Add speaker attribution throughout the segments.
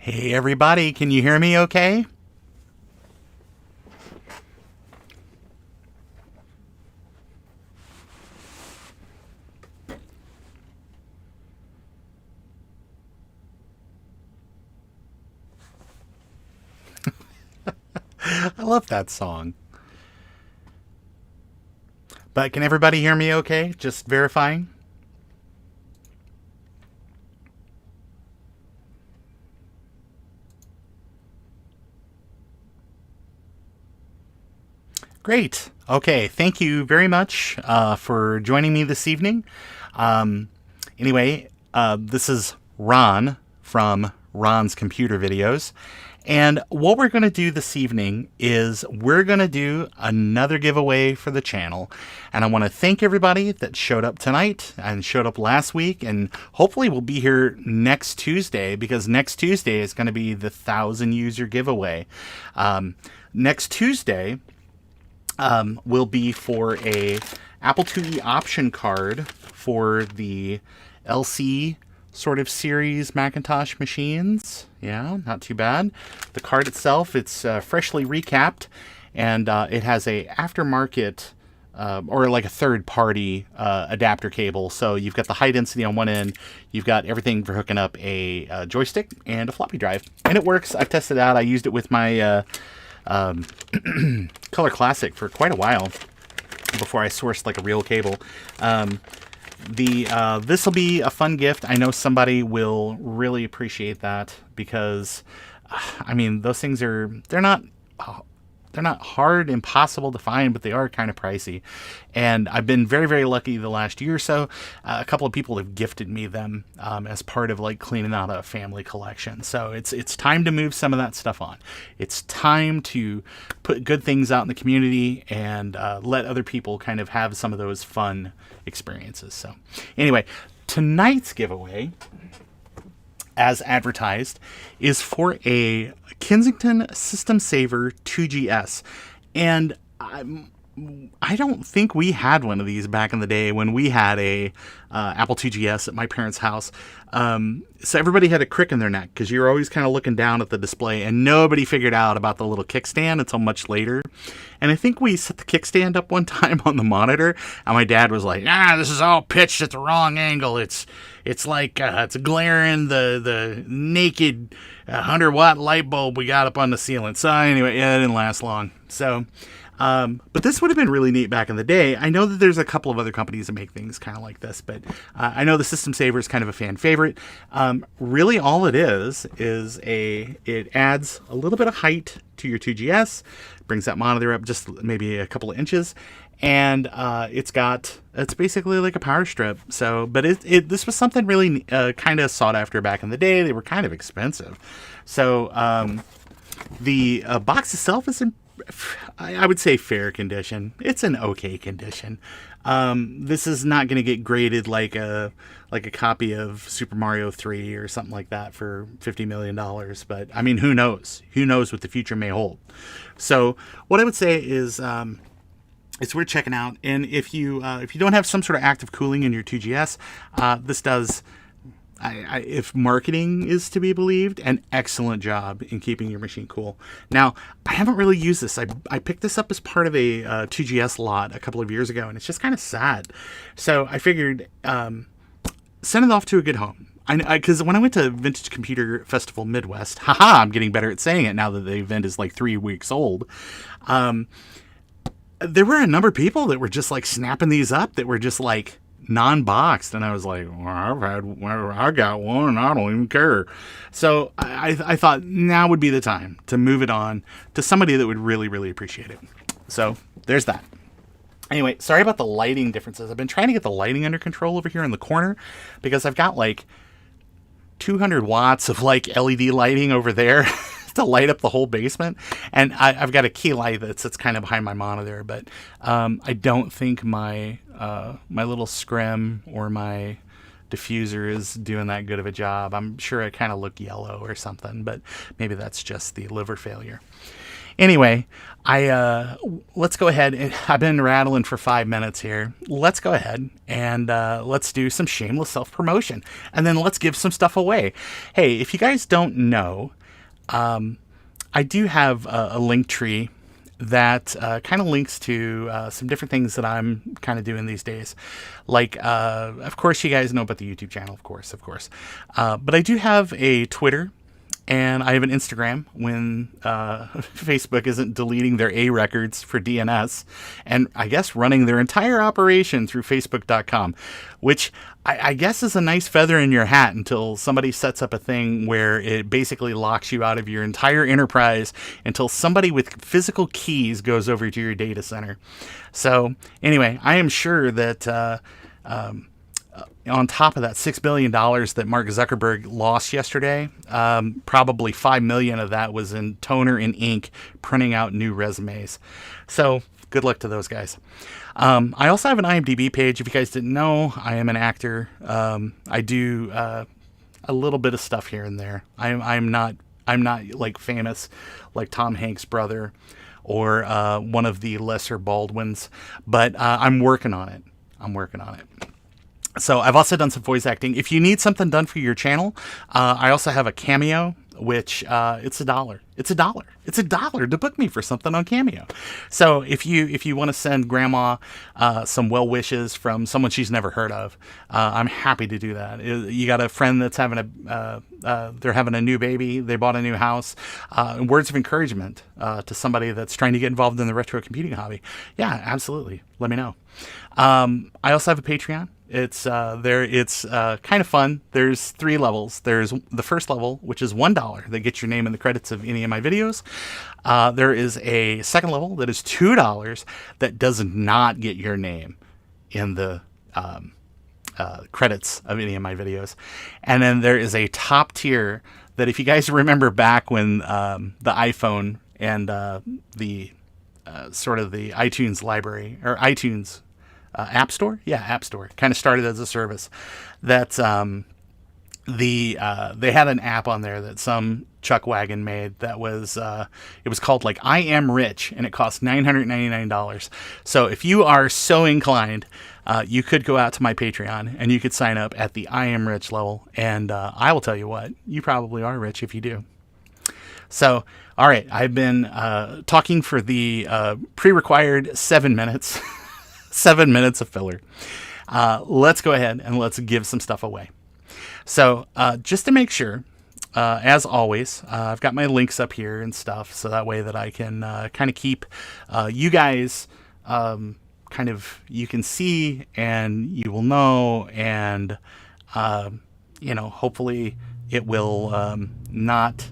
Speaker 1: Hey everybody, can you hear me okay? I love that song. But can everybody hear me okay? Just verifying. Great. Okay, thank you very much for joining me this evening. Um, this is Ron from Ron's Computer Videos. And what we're going to do this evening is we're going to do another giveaway for the channel. And I want to thank everybody that showed up tonight and showed up last week. And hopefully will be here next Tuesday, because next Tuesday is going to be the 1,000 user giveaway. Next Tuesday will be for a Apple IIe Option Card for the LC sort of series Macintosh machines. Yeah, not too bad. The card itself, it's freshly recapped, and it has a aftermarket or like a third-party adapter cable. So you've got the high density on one end, you've got everything for hooking up a joystick and a floppy drive, and it works. I've tested it out. I used it with my Color Classic for quite a while before I sourced like a real cable. This will be a fun gift. I know somebody will really appreciate that, because I mean, those things they're not hard, impossible to find, but they are kind of pricey. And I've been very, very lucky the last year or so. A couple of people have gifted me them as part of like cleaning out a family collection. So it's time to move some of that stuff on. It's time to put good things out in the community and let other people kind of have some of those fun experiences. So anyway, tonight's giveaway, as advertised, is for a Kensington System Saver 2GS. And I don't think we had one of these back in the day when we had a Apple IIGS at my parents' house. So everybody had a crick in their neck, because you were always kind of looking down at the display, and nobody figured out about the little kickstand until much later. And I think we set the kickstand up one time on the monitor, and my dad was like, this is all pitched at the wrong angle. It's like it's glaring the naked 100-watt light bulb we got up on the ceiling. So anyway, it didn't last long. So but this would have been really neat back in the day. I know that there's a couple of other companies that make things kind of like this, but I know the System Saver is kind of a fan favorite. Really all it is it adds a little bit of height to your 2GS, brings that monitor up just maybe a couple of inches, and it's basically like a power strip. So, but this was something really kind of sought after back in the day. They were kind of expensive. So the box itself is in, I would say, fair condition. It's an okay condition. This is not going to get graded like a copy of Super Mario 3 or something like that for $50 million. But I mean, who knows? Who knows what the future may hold? So what I would say is it's worth checking out. And if you don't have some sort of active cooling in your 2GS, this does, if marketing is to be believed, an excellent job in keeping your machine cool. Now, I haven't really used this. I picked this up as part of a 2GS lot a couple of years ago, and it's just kind of sad. So I figured send it off to a good home. Because when I went to Vintage Computer Festival Midwest, I'm getting better at saying it now that the event is like 3 weeks old. There were a number of people that were just like snapping these up that were just like non-boxed, and I was like, I got one and I don't even care. So I thought now would be the time to move it on to somebody that would really, really appreciate it. So there's that. Anyway, sorry about the lighting differences. I've been trying to get the lighting under control over here in the corner, because I've got like 200 watts of like LED lighting over there to light up the whole basement, and I've got a key light that sits kind of behind my monitor, but I don't think my little scrim or my diffuser is doing that good of a job. I'm sure I kind of look yellow or something, but maybe that's just the liver failure. Anyway, let's go ahead. I've been rattling for 5 minutes here. Let's go ahead and let's do some shameless self-promotion, and then let's give some stuff away. Hey, if you guys don't know, I do have a link tree that kind of links to some different things that I'm kind of doing these days. Like, of course, you guys know about the YouTube channel, of course. But I do have a Twitter, and I have an Instagram when Facebook isn't deleting their A records for DNS, and I guess running their entire operation through Facebook.com, which I guess is a nice feather in your hat until somebody sets up a thing where it basically locks you out of your entire enterprise until somebody with physical keys goes over to your data center. So anyway, I am sure that on top of that $6 billion that Mark Zuckerberg lost yesterday, probably $5 million of that was in toner and ink printing out new resumes. So good luck to those guys. I also have an IMDb page. If you guys didn't know, I am an actor. I do a little bit of stuff here and there. I'm not like famous like Tom Hanks' brother or one of the lesser Baldwins, but I'm working on it. So I've also done some voice acting. If you need something done for your channel, I also have a Cameo, which it's $1. It's $1 to book me for something on Cameo. So if you want to send Grandma some well wishes from someone she's never heard of, I'm happy to do that. You got a friend that's having they're having a new baby, they bought a new house, words of encouragement to somebody that's trying to get involved in the retro computing hobby. Yeah, absolutely. Let me know. I also have a Patreon. It's kind of fun. There's 3 levels. There's the first level, which is $1 that gets your name in the credits of any of my videos. There is a second level that is $2 that does not get your name in the credits of any of my videos. And then there is a top tier that, if you guys remember back when the iPhone and the sort of the iTunes library or iTunes App Store? Yeah, App Store. Kind of started as a service. That's they had an app on there that some chuckwagon made that was it was called like I Am Rich, and it cost $999. So if you are so inclined, you could go out to my Patreon and you could sign up at the I Am Rich level, and I will tell you what, you probably are rich if you do. So, all right, I've been talking for the pre-required 7 minutes. 7 minutes of filler. Let's go ahead and let's give some stuff away. So just to make sure, as always, I've got my links up here and stuff, so that way that I can kind of keep you guys you can see and you will know, and hopefully it will not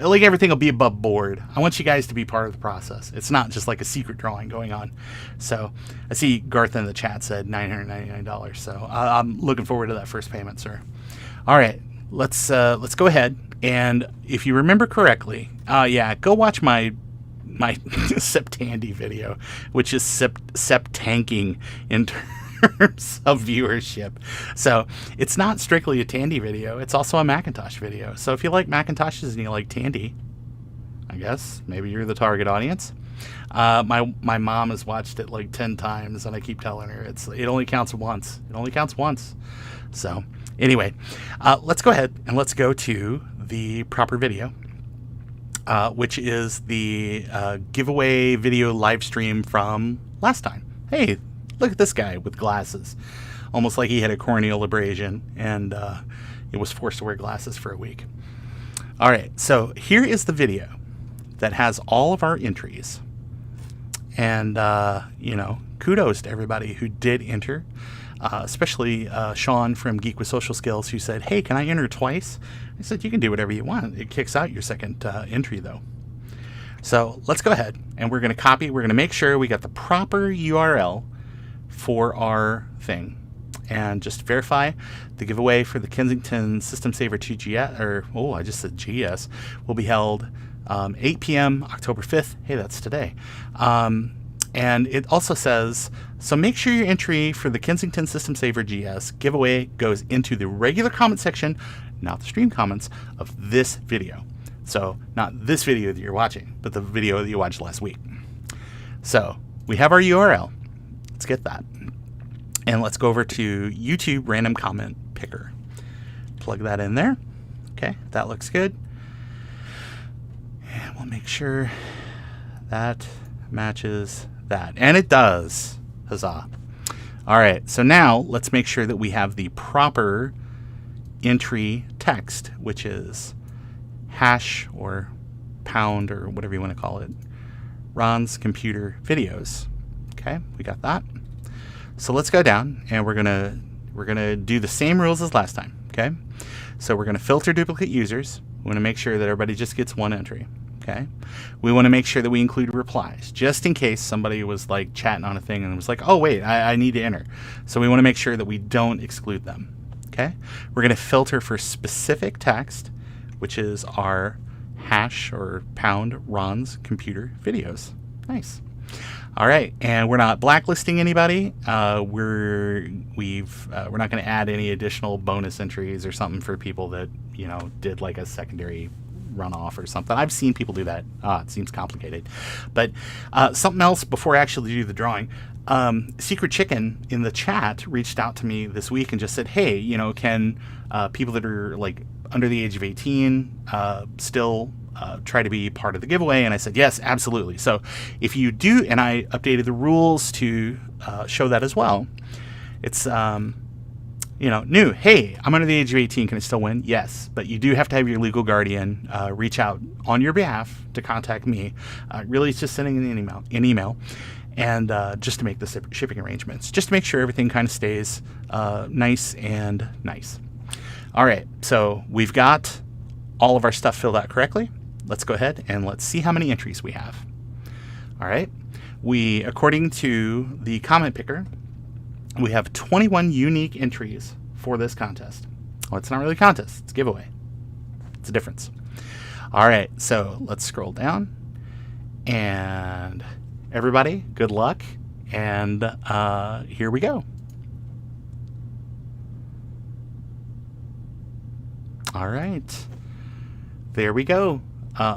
Speaker 1: like everything will be above board. I want you guys to be part of the process. It's not just like a secret drawing going on. So I see Garth in the chat said $999. So I'm looking forward to that first payment, sir. All right, let's go ahead. And if you remember correctly, go watch my Septandy video, which is Septanking in terms of viewership. So it's not strictly a Tandy video, it's also a Macintosh video. So if you like Macintoshes and you like Tandy, I guess maybe you're the target audience. My mom has watched it like 10 times, and I keep telling her it only counts once. So anyway, let's go ahead and let's go to the proper video, which is the giveaway video live stream from last time. Hey, look at this guy with glasses, almost like he had a corneal abrasion and it was forced to wear glasses for a week. All right, so here is the video that has all of our entries. And, kudos to everybody who did enter, especially Sean from Geek with Social Skills, who said, hey, can I enter twice? I said, you can do whatever you want. It kicks out your second entry, though. So let's go ahead, and we're going to copy. We're going to make sure we got the proper URL for our thing, and just verify the giveaway for the Kensington System Saver 2 GS, I just said GS, will be held 8 p.m. October 5th. Hey, that's today. And it also says, so make sure your entry for the Kensington System Saver GS giveaway goes into the regular comment section, not the stream comments, of this video. So not this video that you're watching, but the video that you watched last week. So we have our URL. Let's get that. And let's go over to YouTube Random Comment Picker. Plug that in there. Okay, that looks good. And we'll make sure that matches that. And it does. Huzzah. All right, so now let's make sure that we have the proper entry text, which is hash or pound or whatever you want to call it. Ron's computer videos. Okay, we got that. So let's go down and we're gonna do the same rules as last time. Okay, so we're gonna filter duplicate users. We want to make sure that everybody just gets one entry. Okay, we want to make sure that we include replies just in case somebody was like chatting on a thing and was like, oh wait, I need to enter. So we want to make sure that we don't exclude them. Okay, we're going to filter for specific text, which is our hash or pound Ron's computer videos. Nice. All right, and we're not blacklisting anybody. We're not going to add any additional bonus entries or something for people that did like a secondary runoff or something. I've seen people do that. It seems complicated. But something else before I actually do the drawing. Secret Chicken in the chat reached out to me this week and just said, hey, can people that are like under the age of 18 still try to be part of the giveaway? And I said, yes, absolutely. So if you do, and I updated the rules to show that as well. It's new. Hey, I'm under the age of 18. Can I still win? Yes. But you do have to have your legal guardian reach out on your behalf to contact me. Really, it's just sending an email. And just to make the shipping arrangements. Just to make sure everything kind of stays nice and nice. All right. So we've got all of our stuff filled out correctly. Let's go ahead and let's see how many entries we have. All right. According to the comment picker, we have 21 unique entries for this contest. Well, it's not really a contest. It's a giveaway. It's a difference. All right, so let's scroll down. And everybody, good luck. And here we go. All right. There we go.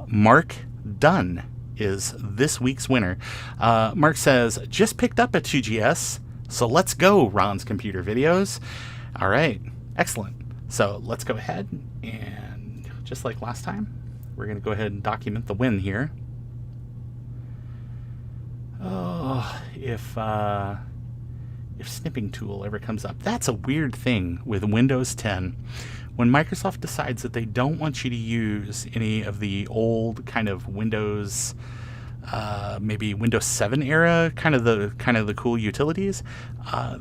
Speaker 1: Mark Dunn is this week's winner. Mark says, just picked up a 2GS. So let's go, Ron's computer videos. All right, excellent. So let's go ahead and just like last time, we're going to go ahead and document the win here. Oh, if snipping tool ever comes up, that's a weird thing with Windows 10. When Microsoft decides that they don't want you to use any of the old kind of Windows maybe Windows 7 era kind of the cool utilities,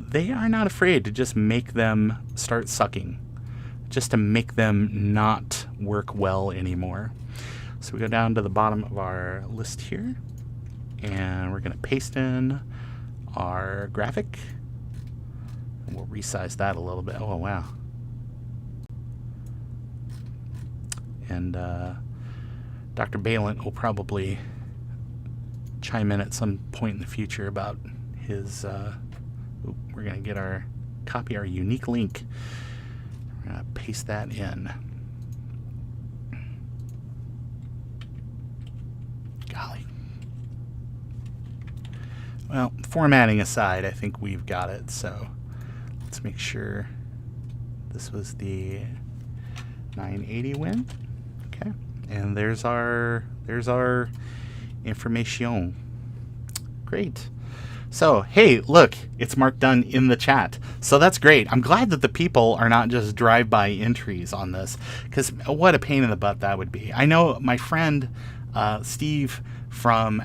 Speaker 1: they are not afraid to just make them start sucking, just to make them not work well anymore. So we go down to the bottom of our list here, and we're going to paste in our graphic, and we'll resize that a little bit. Oh wow. And Dr. Balint will probably chime in at some point in the future about his we're going to copy our unique link. We're going to paste that in. Golly. Well, formatting aside, I think we've got it. So let's make sure this was the 980 win. Okay. And there's our information. Great. So, hey, look, it's Mark Dunn in the chat. So that's great. I'm glad that the people are not just drive-by entries on this, because what a pain in the butt that would be. I know my friend Steve from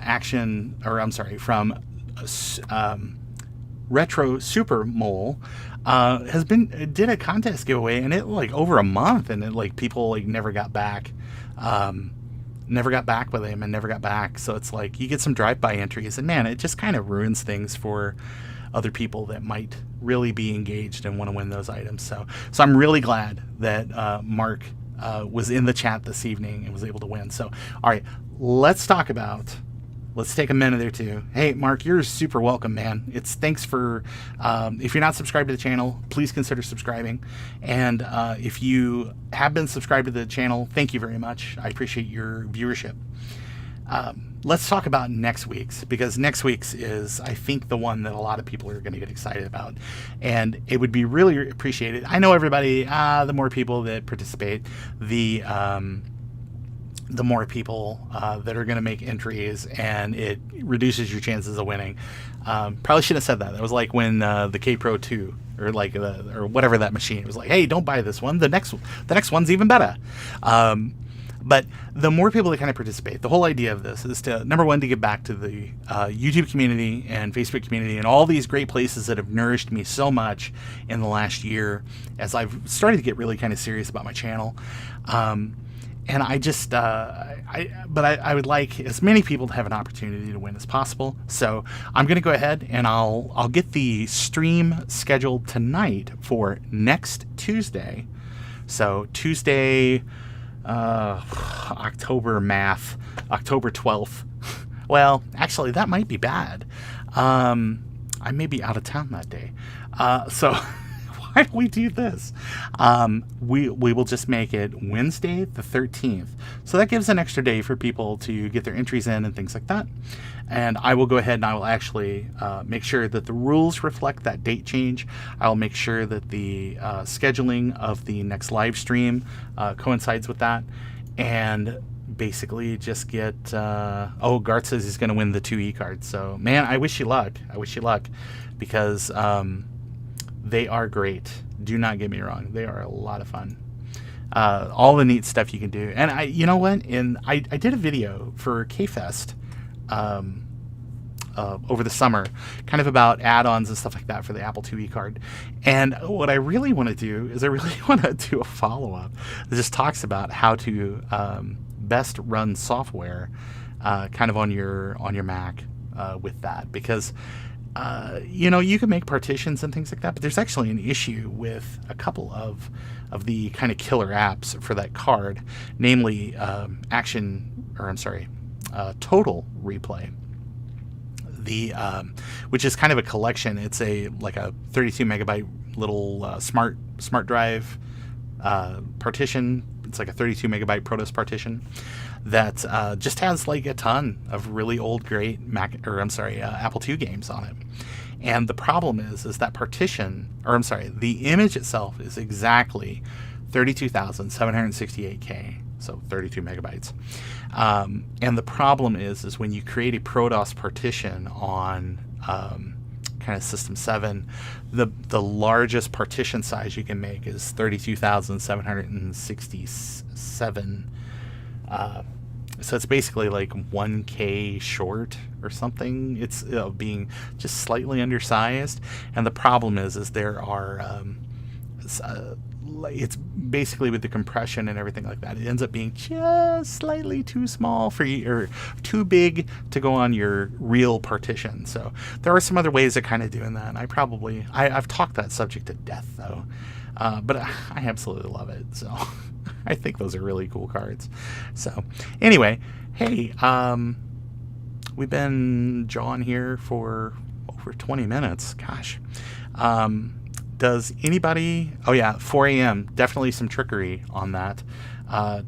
Speaker 1: Retro Super Mole did a contest giveaway, and it like over a month, and it like people like never got back with him and never got back. So it's like you get some drive-by entries, and man, it just kind of ruins things for other people that might really be engaged and want to win those items. So I'm really glad that Mark was in the chat this evening and was able to win. So all right, let's talk about let's take a minute or two. Hey, Mark, you're super welcome, man. Thanks for, if you're not subscribed to the channel, please consider subscribing. And if you have been subscribed to the channel, thank you very much. I appreciate your viewership. Let's talk about next week's, because next week's is, I think, the one that a lot of people are going to get excited about, and it would be really appreciated. I know everybody, the more people that participate, the more people that are going to make entries, and it reduces your chances of winning. Probably shouldn't have said that. That was like when the K Pro 2 or like or whatever that machine, it was like, hey, don't buy this one. The next one's even better. But the more people that kind of participate, the whole idea of this is to, number one, to give back to the YouTube community and Facebook community and all these great places that have nourished me so much in the last year as I've started to get really kind of serious about my channel. And I just, I would like as many people to have an opportunity to win as possible. So I'm going to go ahead and I'll get the stream scheduled tonight for next Tuesday. So Tuesday, October 12th. Well, actually, that might be bad. I may be out of town that day. So why don't we do this? We will just make it Wednesday the 13th. So that gives an extra day for people to get their entries in and things like that. And I will go ahead and I will actually make sure that the rules reflect that date change. I'll make sure that the scheduling of the next live stream coincides with that. And basically just get... oh, Garth says he's going to win the 2E card. So, man, I wish you luck. I wish you luck. Because they are great. Do not get me wrong. They are a lot of fun. All the neat stuff you can do. And you know what? I did a video for K-Fest over the summer, kind of about add-ons and stuff like that for the Apple IIe card. And what I really want to do is I really want to do a follow-up that just talks about how to best run software kind of on your Mac with that, because you know, you can make partitions and things like that, but there's actually an issue with a couple of the kind of killer apps for that card, namely Total Replay, which is kind of a collection. It's like a 32 megabyte little smart drive partition. It's like a 32 megabyte Protos partition that just has like a ton of really old great Apple II games on it. And the problem is that partition, the image itself is exactly 32,768K, so 32 megabytes. And the problem is when you create a Protos partition on kind of System 7, the largest partition size you can make is 32,767. So it's basically like 1K short or something. It's being just slightly undersized. And the problem is there are, it's basically with the compression and everything like that, it ends up being just slightly too small for you, or too big to go on your real partition. So there are some other ways of kind of doing that. And I've talked that subject to death though. But I absolutely love it. So I think those are really cool cards. So anyway, hey, we've been jawing here for over 20 minutes. Gosh. Does anybody... Oh yeah, 4 a.m. Definitely some trickery on that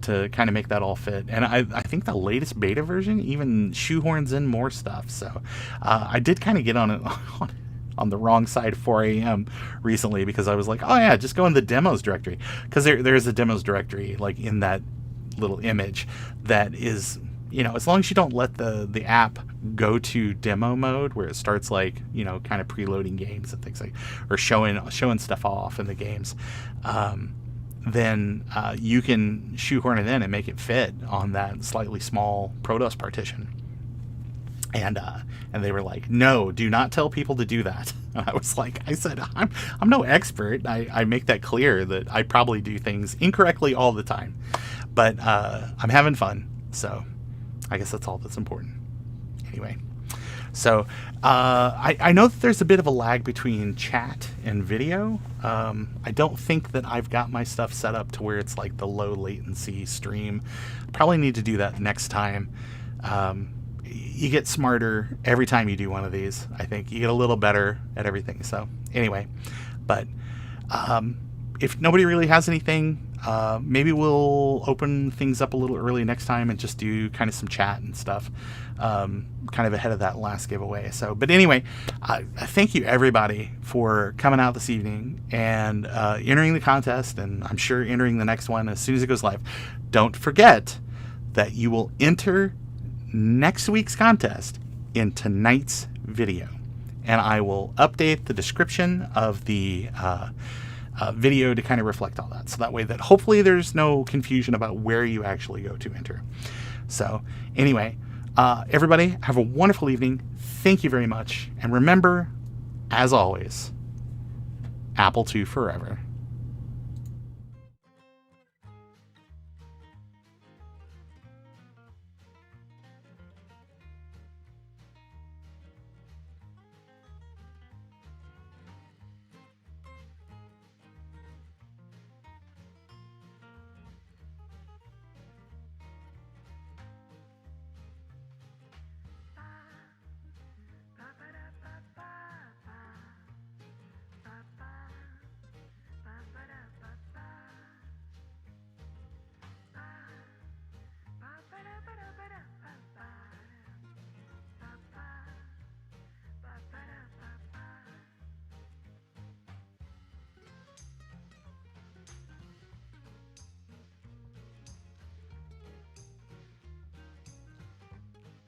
Speaker 1: to kind of make that all fit. And I think the latest beta version even shoehorns in more stuff. So I did kind of get on it on the wrong side of 4 a.m. recently, because I was like, oh yeah, just go in the demos directory, because there's a demos directory like in that little image that is, you know, as long as you don't let the app go to demo mode where it starts like, you know, kind of preloading games and things like, or showing stuff off in the games, then you can shoehorn it in and make it fit on that slightly small Protos partition. And they were like, no, do not tell people to do that. And I said, I'm no expert. I make that clear that I probably do things incorrectly all the time, but I'm having fun. So I guess that's all that's important. Anyway, so I know that there's a bit of a lag between chat and video. I don't think that I've got my stuff set up to where it's like the low latency stream. Probably need to do that next time. you get smarter every time you do one of these. I think you get a little better at everything. So anyway, but if nobody really has anything, maybe we'll open things up a little early next time and just do kind of some chat and stuff, kind of ahead of that last giveaway. So, but anyway, thank you everybody for coming out this evening and entering the contest, and I'm sure entering the next one as soon as it goes live. Don't forget that you will enter next week's contest in tonight's video, and I will update the description of the video to kind of reflect all that, so that way that hopefully there's no confusion about where you actually go to enter. So anyway, everybody have a wonderful evening. Thank you very much, and remember, as always, Apple II forever.